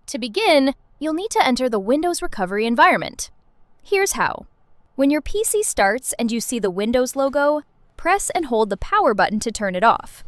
To begin, you'll need to enter the Windows recovery environment. Here's how. When your PC starts and you see the Windows logo, press and hold the power button to turn it off.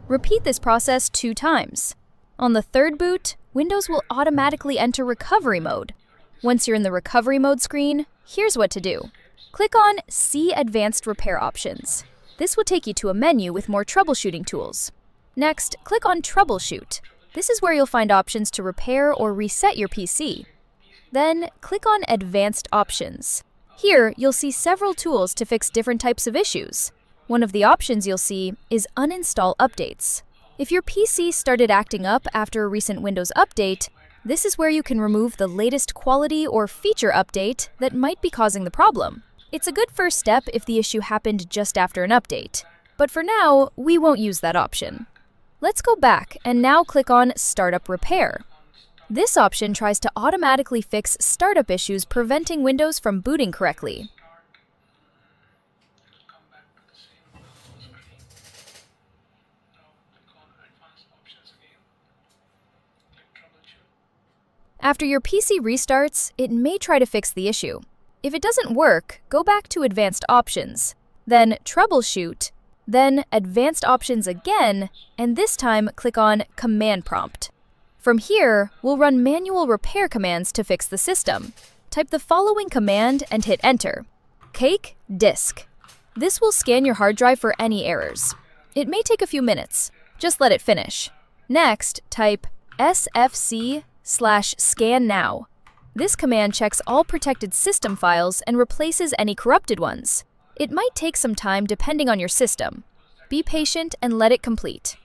Repeat this process 2 times. On the third boot, Windows will automatically enter recovery mode. Once you're in the recovery mode screen, here's what to do. Click on See Advanced Repair Options. This will take you to a menu with more troubleshooting tools. Next, click on Troubleshoot. This is where you'll find options to repair or reset your PC. Then, click on Advanced Options. Here, you'll see several tools to fix different types of issues. One of the options you'll see is Uninstall Updates. If your PC started acting up after a recent Windows update, this is where you can remove the latest quality or feature update that might be causing the problem. It's a good first step if the issue happened just after an update. But for now, we won't use that option. Let's go back and now click on Startup Repair. This option tries to automatically fix startup issues preventing Windows from booting correctly. After your PC restarts, it may try to fix the issue. If it doesn't work, go back to Advanced Options, then Troubleshoot, then Advanced Options again, and this time click on Command Prompt. From here, we'll run manual repair commands to fix the system. Type the following command and hit Enter. chkdsk. This will scan your hard drive for any errors. It may take a few minutes. Just let it finish. Next, type sfc/scannow. This command checks all protected system files and replaces any corrupted ones. It might take some time depending on your system. Be patient and let it complete.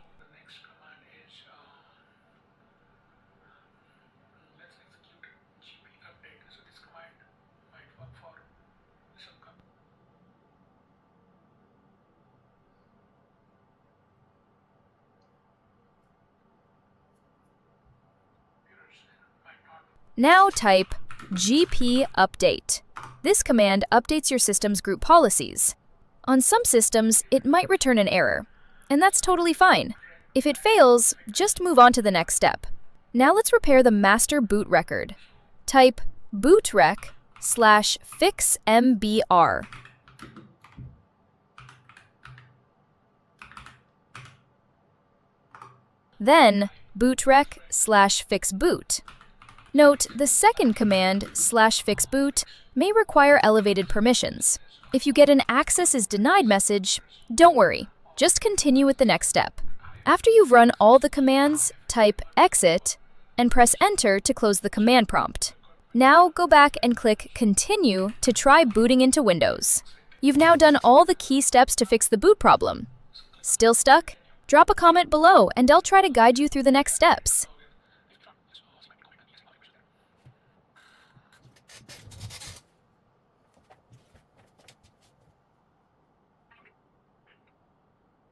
Now type gp-update. This command updates your system's group policies. On some systems, it might return an error, and that's totally fine. If it fails, just move on to the next step. Now let's repair the master boot record. Type bootrec/fixmbr. Then bootrec/fixboot. Note, the second command, /fixboot, may require elevated permissions. If you get an access is denied message, don't worry, just continue with the next step. After you've run all the commands, type exit and press enter to close the command prompt. Now go back and click continue to try booting into Windows. You've now done all the key steps to fix the boot problem. Still stuck? Drop a comment below and I'll try to guide you through the next steps.